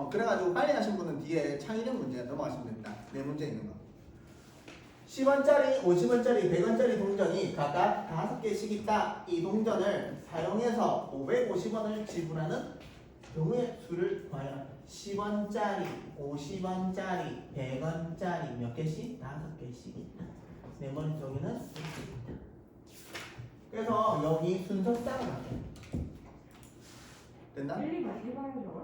그래가지고 빨리 하신 분은 뒤에 창의력 문제 넘어가시면 됩니다. 네 문제 있는 거. 10원짜리, 50원짜리, 100원짜리 동전이 각각 5개씩 있다. 이 동전을 사용해서 550원을 지불하는 경우의 수를 구하여라. 10원짜리, 50원짜리, 100원짜리 몇 개씩? 5개씩 있다. 내 머릿속에는 이렇게 있다. 그래서 여기 순서 따라갈게. 됐나? 일일이 해봐요 저걸?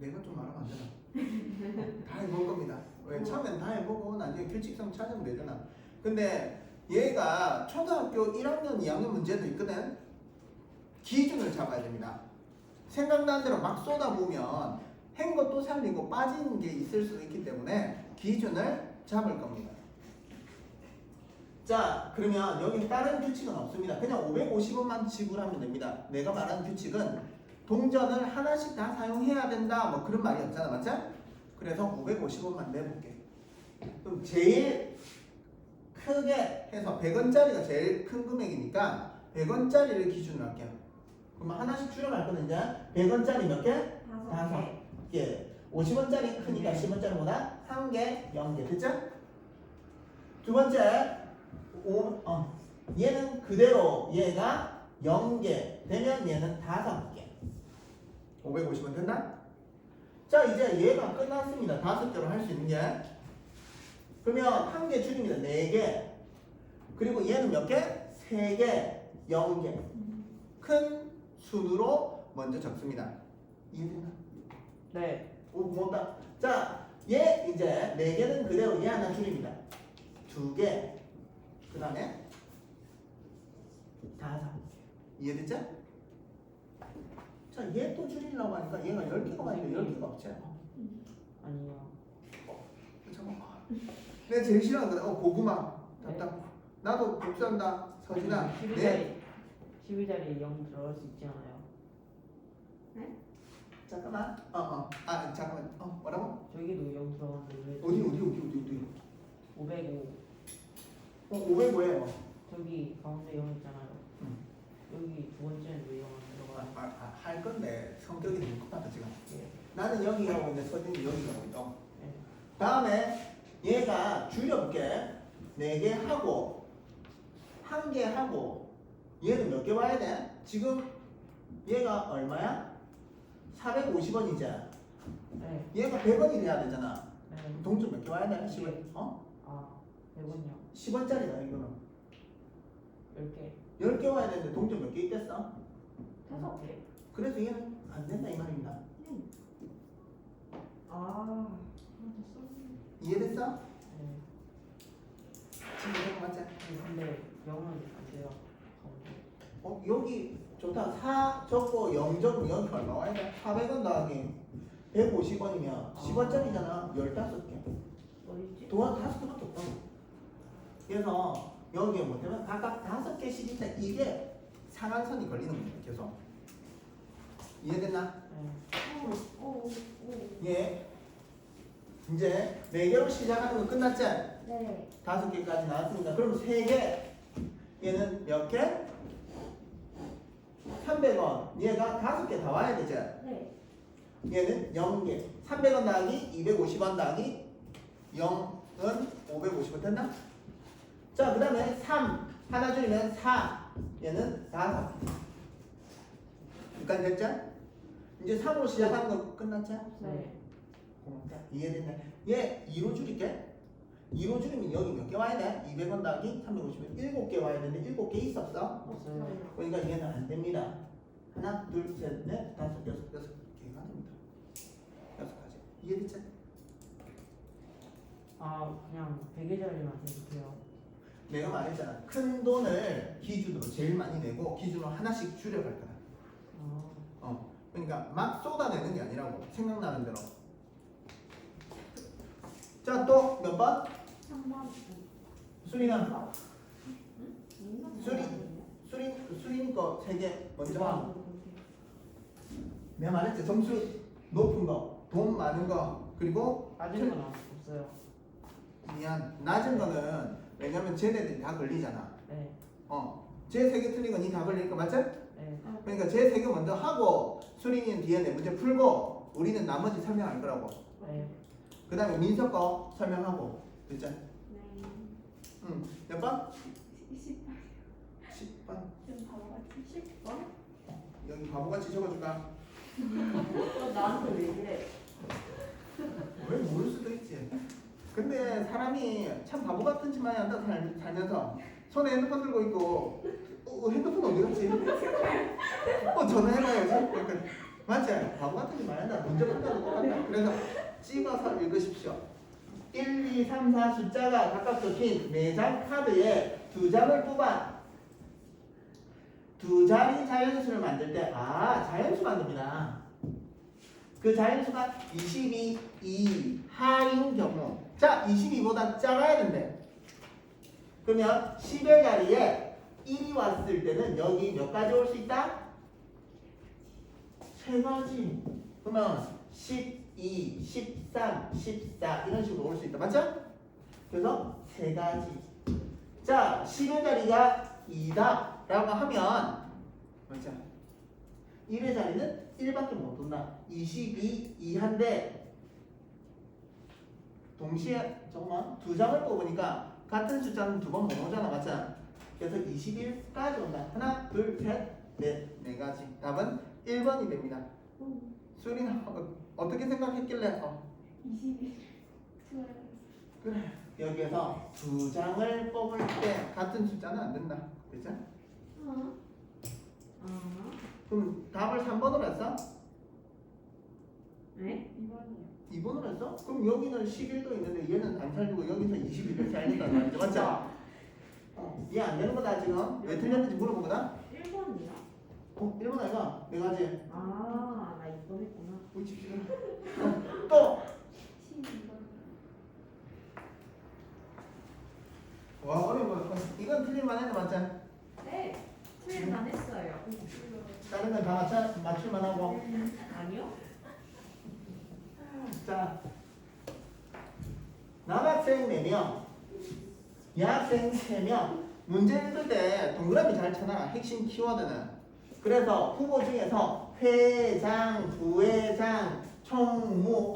내가 좀 말하면 안 되나? 다 해볼 겁니다. 왜 처음엔 다 해보고 나중에 규칙성 찾으면 되잖아. 근데 얘가 초등학교 1학년, 2학년 문제도 있거든. 기준을 잡아야 됩니다. 생각나는 대로 막 쏟아보면 한 것도 살리고 빠지는 게 있을 수 있기 때문에 기준을 잡을 겁니다. 자, 그러면 여기 다른 규칙은 없습니다. 그냥 550원만 지불하면 됩니다. 내가 말하는 규칙은 동전을 하나씩 다 사용해야 된다 뭐 그런 말이 없잖아, 맞죠? 그래서 550원만 내볼게. 그럼 제일 크게 해서 100원짜리가 제일 큰 금액이니까 100원짜리를 기준으로 할게요. 그러면 하나씩 줄여갈 거는 이제 100원짜리 몇 개? 5개. 50원짜리 크니까 10원짜리보다 3개, 0개. 됐죠? 두 번째, 얘는 그대로 얘가 0개 되면 얘는 5개. 550원 된다? 자, 이제 얘가 끝났습니다. 5개로 할 수 있는 게. 그러면 1개 줄입니다. 4개. 그리고 얘는 몇 개? 3개, 0개. 큰 순으로 먼저 적습니다. 이해됐나? 네. 오, 고맙다. 자, 얘 이제 4개는 그대로 얘 하나 줄입니다. 2개. 그 다음에 5개. 이해됐죠? 자, 얘 또 줄이려고 하니까 얘가 10개가 많으니까 10개가 없지? 아니요. 잠깐만. 내가 제일 싫어하는 거다. 고구마. 답답. 나도 복수한다. 서진아. 12자리에 0 들어갈 수 있지 않아요? 잠깐만. 잠깐만. 뭐라고? 저기도 0 들어가는데 왜? 어디? 505. 505예요. 저기 가운데 0 있잖아요. 여기 두 번째는 왜 0 안 들어가요? 할 건데 성격이 너무 급하다 지금. 예. 나는 여기 하고 있는데 서진이 여기 하고 있다. 네. 다음에 얘가 줄여볼게. 4개 하고 1개 하고 얘는 몇 개 와야 돼? 지금 얘가 얼마야? 450원이지. 네. 얘가 100원이 돼야 되잖아. 네. 동전 몇 개 와야 돼? 10원. 아, 100원이요. 10원짜리다 이거는. 10개. 10개 와야 되는데 동전 몇 개 있댔어? 5개. 그래서 얘는 안 된다 이 말입니다. 이해됐어? 네. 지금 이거 맞지? 근데 0은 안 돼요. 가운데. 여기 좋다. 4 적고 0 적으면 여기 얼마 와야 돼? 400원 더하기 150원이면 10원짜리잖아. 15개. 어딨지? 도안 5개밖에 없다고. 그래서 여기에 뭐냐면 각각 5개씩 있다. 이게 상한선이 걸리는 겁니다. 계속. 이해됐나? 네. 예. 이제 4개로 시작하는 거 끝났지? 네. 5개까지 나왔습니다. 그럼 3개. 얘는 몇 개? 300원. 얘가 5개 다 와야 되죠? 네. 얘는 0개. 300원 더하기 250원 더하기 0은 550원 됐나? 자, 그 다음에 3. 하나 줄이면 4. 얘는 5개. 여기까지 됐죠? 이제 3으로 시작하는 거 끝났죠? 네. 고맙다. 이해됐네. 얘 2로 줄일게. 2로 줄이면 여기 몇 개 와야 돼? 200원 더하기 350원. 7개 와야 되는데 7개 있었어? 없어요. 그러니까 얘는 안 됩니다. 하나, 둘, 셋, 넷, 다섯, 여섯 개가 됩니다. 6가지. 이해됐지? 그냥 100개짜리만 해주세요. 내가 말했잖아. 큰 돈을 기준으로 제일 많이 내고 기준으로 하나씩 줄여갈 거다. 그러니까 막 쏟아내는 게 아니라고. 생각나는 대로. 자, 또 몇 번? 3번. 수리나. 수리 거 3개 먼저 봐. 내가 말했지. 점수 높은 거, 돈 많은 거, 그리고 빠진 건 없어요. 미안. 낮은 거는 왜냐면 쟤네들이 다 걸리잖아. 네. 쟤 3개 틀린 건 니 다 걸릴 거 맞지? 네. 네. 그러니까 제 세 개 먼저 하고 수린이는 뒤에 네 문제 풀고 우리는 나머지 설명할 거라고. 네. 그 다음에 민서 거 설명하고. 됐죠? 네. 몇 번? 10번. 10번. 좀 바보같이 10번? 여기 바보같이 적어줄까? 나한테 왜 그래? 왜 모를 수도 있지. 근데 사람이 참 바보 같은 짓만 한다 살면서 손에 핸드폰 들고 있고 핸드폰 어디 갔지? 전화해봐야지. 그러니까 맞지? 바보 같은 짓만 한다. 문제 풀다도 똑같다. 그래서 찍어서 읽으십시오. 1, 2, 3, 4 숫자가 각각 적힌 4장 카드에 2장을 뽑아 두 자리 자연수를 만들 때 자연수 만듭니다. 그 자연수가 22 이하인 경우 자 22보다 작아야 된대. 그러면 10의 자리에 1이 왔을 때는 여기 몇 가지 올 수 있다? 3가지. 그러면 12, 13, 14 이런 식으로 올 수 있다. 맞죠? 그래서 3가지. 자 10의 자리가 2다 라고 하면 맞죠? 1의 자리는 1밖에 못 온다. 22 이하인데 동시에 잠깐만 2장을 뽑으니까 같은 숫자는 2번 못 오잖아. 맞잖아. 그래서 21까지 온다. 하나, 둘, 셋, 넷, 4가지. 답은 1번이 됩니다. 수리는 어떻게 생각했길래? 21. 좋아요. 그래. 여기에서 2장을 뽑을 때 같은 숫자는 안 된다. 그죠? 그럼 답을 3번으로 했어? 네? 2번이요. 2번으로 했어? 그럼 여기는 11도 있는데 얘는 안 살리고 여기서 21을 살린다는 말이죠. 맞죠? 이해 안 되는 거다 지금. 왜 틀렸는지 물어본 거다? 1번이야? 1번 아이가? 4가지. 나 2번 했구나. 우리 집시다. 또! 12번. 와 어려워. 이건 틀릴만 해도 맞지? 네. 틀릴만 했어요. 다른 건 다 맞출만 하고. 아니요? 자, 남학생 4명, 여학생 3명. 문제 읽을 때 동그라미 잘 쳐놔라. 핵심 키워드는. 그래서 후보 중에서 회장, 부회장, 총무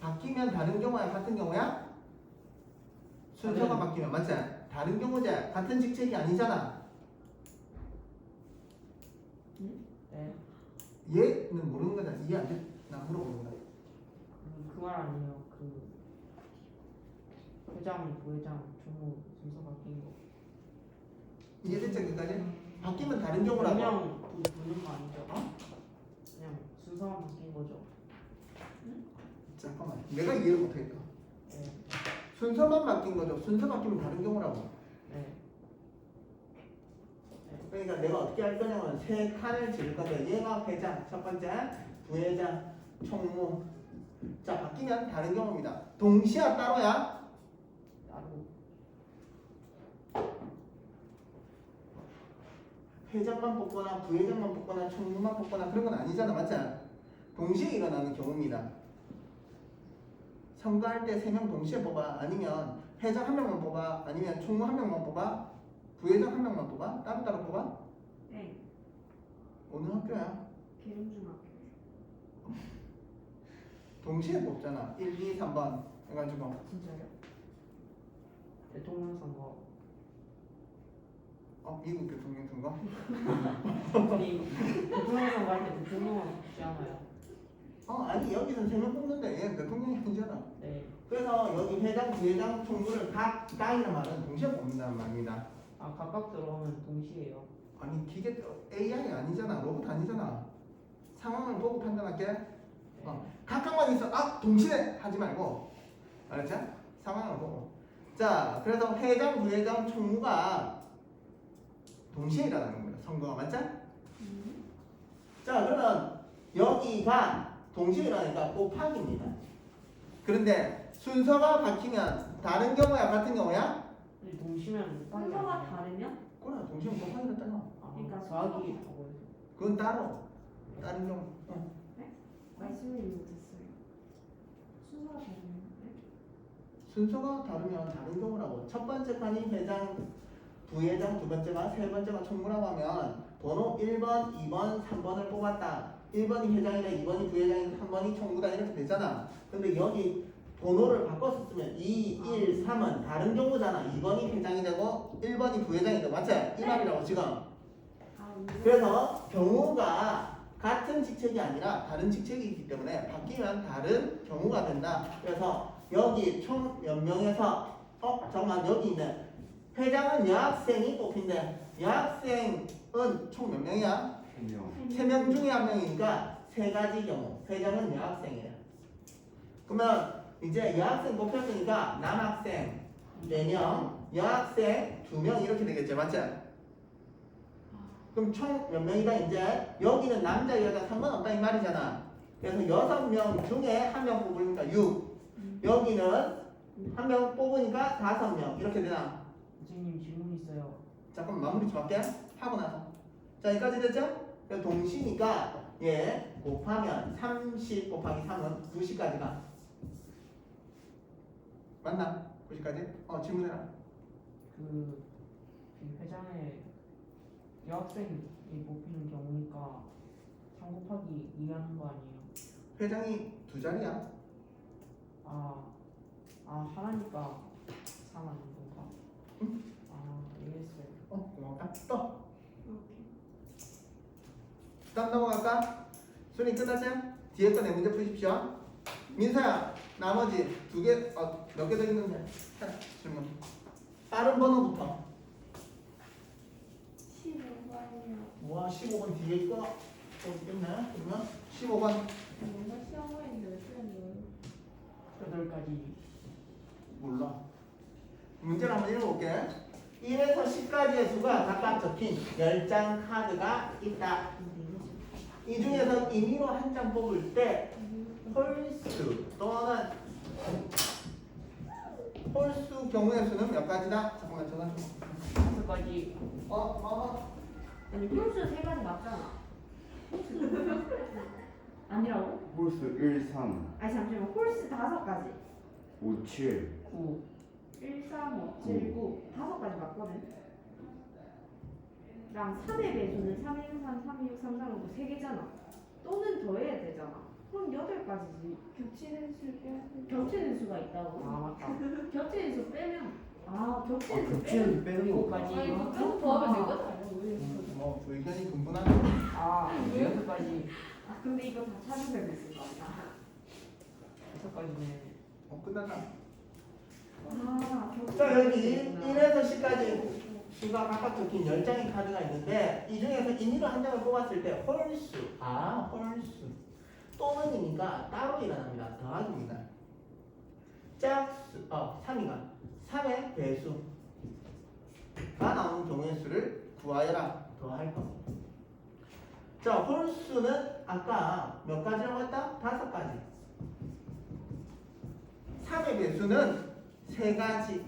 바뀌면 다른 경우야? 같은 경우야? 순서가 바뀌면 맞지? 다른 경우지? 같은 직책이 아니잖아. 네. 얘는 모르는 거잖아. 이해 안 돼? 나 물어보는 거다. 그 말 아니에요. 회장, 부회장, 총무 순서 바뀐 거. 이해됐죠? 끝까지? 바뀌면 다른 경우라고. 그냥 부는 거 아니죠? 그냥 순서만 바뀐 거죠. 잠깐만. 내가 이해를 못하겠다. 네. 순서만 바뀐 거죠. 순서 바뀌면 다른 경우라고. 네. 그러니까 내가 어떻게 할 거냐면 3칸을 지을 건데 얘가 회장, 첫 번째, 부회장, 총무. 자, 바뀌면 다른 경우입니다. 동시야 따로야? 따로. 회장만 뽑거나 부회장만 뽑거나 총무만 뽑거나 그런 건 아니잖아. 맞지? 동시에 일어나는 경우입니다. 선거할 때 3명 동시에 뽑아? 아니면 회장 1명만 뽑아? 아니면 총무 1명만 뽑아? 부회장 1명만 뽑아? 따로따로 뽑아? 네. 어느 학교야? 계룡중학교. 동시에 뽑잖아. 1, 2, 3번 해가지고. 진짜요? 대통령 선거. 미국 대통령 선거? 우리 대통령 선거 할 때 대통령은 뽑지 않아요. 아니 여기는 3명 뽑는데 얘는 대통령이 아니잖아. 네. 그래서 여기 회장, 부회장, 총무를 각각이란 말은 동시에 뽑는다는 말입니다. 각각 들어오면 동시에요. 아니 기계 AI 아니잖아. 로봇 아니잖아. 상황을 보고 판단할게. 각각만 있어. 동시에 하지 말고. 알았지? 상황을 보고. 자, 그래서 회장, 부회장, 총무가 동시에 일어나는 거예요. 선거가 맞죠? 자, 그러면 여기가 동시에 일어나니까 곱하기입니다. 그런데 순서가 바뀌면 다른 경우야, 같은 경우야? 근데 동시면 곱하기 순서가 아니에요? 다르면? 그래, 동시에 곱하기를 따라. 그러니까 더하기 순서가 하고 그건 따로. 다른 경우. 말씀을 못했어요. 순서가 다르면? 네? 순서가 다르면 다른 경우라고. 첫 번째 칸이 회장, 부회장, 두 번째가 세 번째가 총무라고 하면 번호 1번, 2번, 3번을 뽑았다. 1번이 회장이다, 2번이 부회장이다, 3번이 총무다 이렇게 되잖아. 근데 여기 번호를 바꿔서 쓰면 2, 1, 3은 다른 경우잖아. 2번이 회장이 되고 1번이 부회장이 되고 맞지? 이 말이라고 지금. 그래서 경우가 같은 직책이 아니라 다른 직책이기 때문에 바뀌면 다른 경우가 된다. 그래서 여기 총 몇 명에서 잠깐만 여기 있네. 회장은 여학생이 뽑힌대. 여학생은 총 몇 명이야? 3명. 3명 중에 1명이니까 세 가지 경우. 회장은 여학생이에요. 그러면 이제 여학생 뽑혔으니까 남학생 4명, 여학생 2명 이렇게 되겠죠. 맞지? 그럼 총 몇 명이다 이제 여기는 남자 여자 상관없다 이 말이잖아. 그래서 6명 중에 1명 뽑으니까 6. 여기는 1명 뽑으니까 5명 이렇게 되나? 선생님 질문 있어요. 잠깐 마무리 좀 할게. 하고 나서. 자 여기까지 됐죠? 그래서 동시니까 얘 곱하면 30 곱하기 3은 90까지가 맞나? 90까지? 질문해라. 그 회장의 여학생이 뽑히는 경우니까 3 곱하기 2 하는 거 아니에요? 회장이 2자리야. 하나니까 3 아닌 건가? 응? 이해했어요. 고맙다. 또. 오케이. 다음 넘어갈까? 순위 끝났어요? 뒤에 거 네 문제 푸십시오. 민서야, 나머지 2개, 몇 개 더 있는데? 질문. 빠른 번호부터. 15번이요. 와, 15번 뒤에 있고, 또 있겠네? 그러면 15번. 뭔가 시험에 있는데 틀렸네요. 8가지. 몰라. 문제를 한번 읽어볼게. 1에서 10까지의 수가 각각 적힌 10장 카드가 있다. 이 중에서 임의로 한 장 뽑을 때 홀수 또는 홀수 경우의 수는 몇 가지다? 잠깐만 전화 좀. 5가지. 아니 홀수 3가지 맞잖아. 아니라고? 홀수 1, 3, 아니 잠시만 홀수 5가지. 5, 7. 9. 1, 3, 5, 7, 9 5가지 맞거든. 랑 3의 배수는 3, 1, 3, 3, 6, 3, 3, 5, 3개잖아. 또는 더해야 되잖아. 그럼 8가지지. 겹치는 수 빼야 돼. 겹치는 수가 있다고. 맞다. 겹치는 수 빼면 겹치는 수 겹치는 빼면 빼는 거. 7가지. 좀 더하면 되거든. 뭐 의견이 분분하네. 6가지. 근데 이거 다 찾으면 있을 거 아니야. 6가지네. 끝났나? 겹치는 자 여기 수 있구나. 1에서 10까지 수가 각각 적힌 10장의 카드가 있는데 이 중에서 임의로 한 장을 뽑았을 때 홀수 홀수 또는이니까 따로 일어납니다. 더하기입니다. 짝수 3이가 3의 배수가 나오는 경우의 수를 구하여라. 더할 것. 자 홀수는 아까 몇 가지라고 했다? 5가지. 3의 배수는 3가지.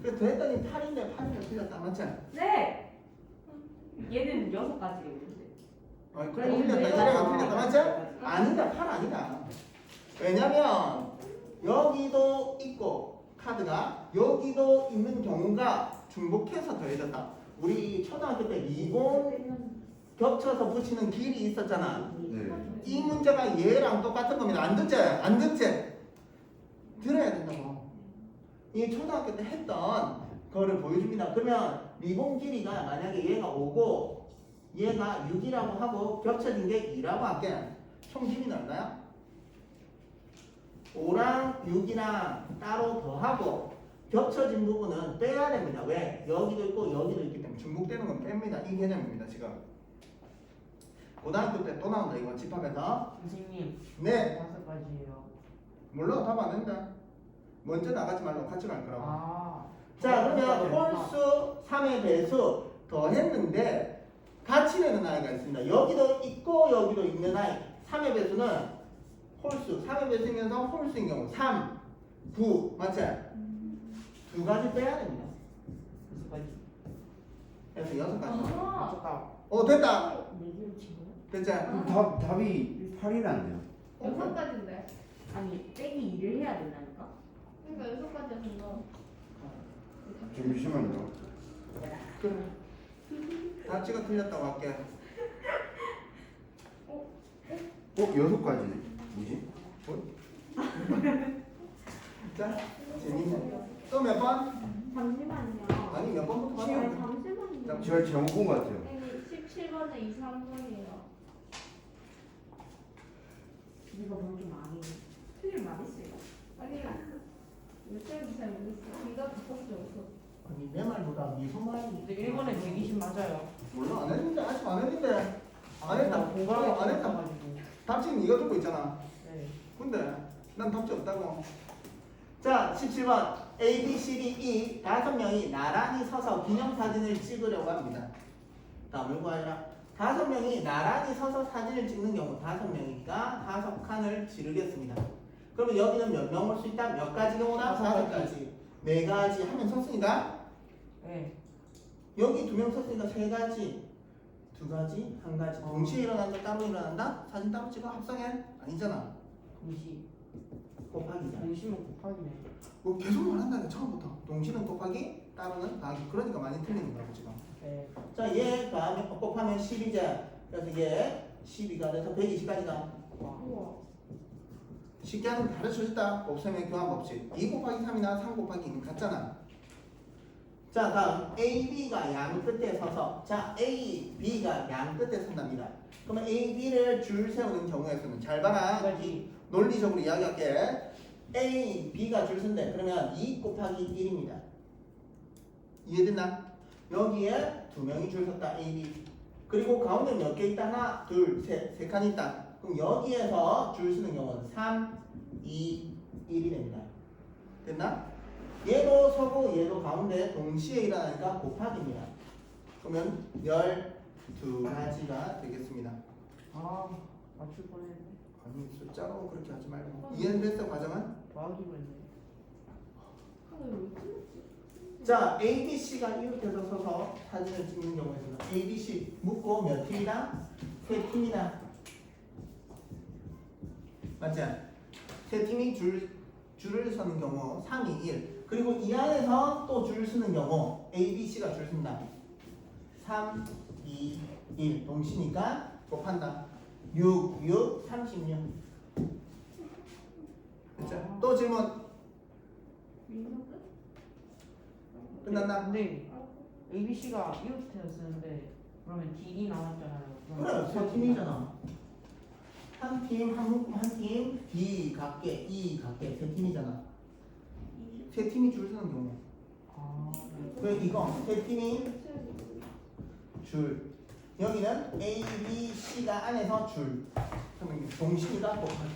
그래서 더했더니 8인데 8이면 틀렸다. 맞지? 네. 얘는 6가지가 있는데. 그래 그래, 틀렸다. 이거 이래가 틀렸다. 맞지? 아. 아니다. 8 아니다. 왜냐면 여기도 있고 카드가 여기도 있는 경우가 중복해서 더해졌다. 우리 초등학교 때 미분 겹쳐서 붙이는 길이 있었잖아. 네. 이 문제가 얘랑 똑같은 겁니다. 안 듣지? 안 듣지? 들어야 된다고. 이 초등학교 때 했던 거를 보여줍니다. 그러면 리본 길이가 만약에 얘가 5고 얘가 6이라고 하고 겹쳐진 게 2라고 할게. 총 길이는 얼마야? 5랑 6이랑 따로 더하고 겹쳐진 부분은 빼야 됩니다. 왜? 여기도 있고 여기도 있기 때문에 중복되는 건 뺍니다. 이 개념입니다. 지금 고등학교 때 또 나온다. 이거 집합에서. 선생님. 네. 5가지예요. 물론 답 안 된다. 먼저 나가지 말고 같이 갈 거라고. 자 아, 그러면 홀수 3의 배수 더했는데 같이 되는 아이가 있습니다. 여기도 있고 여기도 있는 아이. 3의 배수는 홀수 3의 배수이면서 홀수인 경우 3, 9 맞지? 2가지 빼야 됩니다. 6가지. 그래서 6가지. 맞췄다. 됐다. 4개로 치고요? 됐지? 그럼 답이 8이란데요. 6가지인데. 아니 빼기 2를 해야 된다니까? 그러니까 6가지가 된거 잠시만요. 그래. 답지가 틀렸다고 할게. 여섯 가지네. 뭐지? 자, 재밌네. 또 몇 번? 잠시만요. 아니 몇 번부터 아니, 봐야 돼? 잠시만요. 제가 잘못 본 것 같아요. 여기 17번에 2, 3번이에요. 이거 뭔좀 많이. 틀림 많으세요? 아니, 몇장 잘 모르겠어. 귀가 바빴어, 여기서. 아니 내 말보다 미소만이. 근데 1번에 120 맞아요. 몰라 안 했는데 아직 안 했는데. 안 했다. 공감이 안 했다. 가지고. 답지는 이거 듣고 있잖아. 네. 근데 난 답지 없다고. 자, 17번 A, B, C, D, E 5명이 나란히 서서 기념사진을 찍으려고 합니다. 다음을 구하여라. 5명이 나란히 서서 사진을 찍는 경우 5명이니까 5칸을 지르겠습니다. 그러면 여기는 몇 명 올 수 있다? 몇 가지 경우나? 5가지. 4가지 하면 섰으니까 네. 여기 2명 섰으니까 3가지, 2가지, 1가지. 동시에 일어난다, 따로 일어난다? 사진 따로 찍어 합성해? 아니잖아. 동시. 곱하기잖아. 동시면 곱하기네. 뭐 계속 말한다네 처음부터. 동시는 곱하기, 따로는 더하기. 그러니까 많이 틀리는 거라고 지금. 네. 자, 얘 곱하면 12제. 그래서 얘 12가 돼서 120까지가. 와. 우와. 쉽게 하는 거 가르쳐줬다. 곱셈의 교환 법칙. 2 곱하기 3이나 3 곱하기 2는 같잖아. 자, 다음 A, B가 양 끝에 서서. 자, A, B가 양 끝에 선답니다. 그러면 A, B를 줄 세우는 경우에서는 잘 봐라. 이 논리적으로 이야기할게. A, B가 줄 선대. 그러면 2 곱하기 1입니다. 이해됐나? 여기에 2명이 줄 섰다. A, B. 그리고 가운데 몇 개 있다? 하나, 둘, 셋. 3칸 있다. 그럼 여기에서 줄 서는 경우는 3, 2, 1이 됩니다. 됐나? 얘도 서고 얘도 가운데 동시에 일어나니까 곱하기입니다. 그러면 12가지가 되겠습니다. 아, 맞출 뻔했네. 아니 숫자로 그렇게 하지 말고. 이해됐어 과정은? 더하기로 했네. 아, 왜 틀렸지? 자, A, B, C가 이렇게서 서서 사진을 찍는 경우에는 A, B, C 묶고 몇 팀이다? 3팀이다. 맞지? 3팀이 줄을 서는 경우 3, 2, 1. 그리고 이 안에서 또 줄 서는 경우 A, B, C가 줄 선다. 3, 2, 1 동시니까 곱한다. 6, 6, 36. 됐죠? 또 질문 민서 끝? 끝났나? 근데 ABC가 이렇게 쓰는데 그러면 D이 나왔잖아요. 그래, 세 팀이잖아. 한 팀, 한 묶음, 한 팀, D 각계, E 각계, 세 팀이잖아. 세 팀이 줄 서는 경우. 아, 네. 그 이거 세 팀이 줄. 여기는 A, B, C가 안에서 줄. 그러면 동시가 곱하기.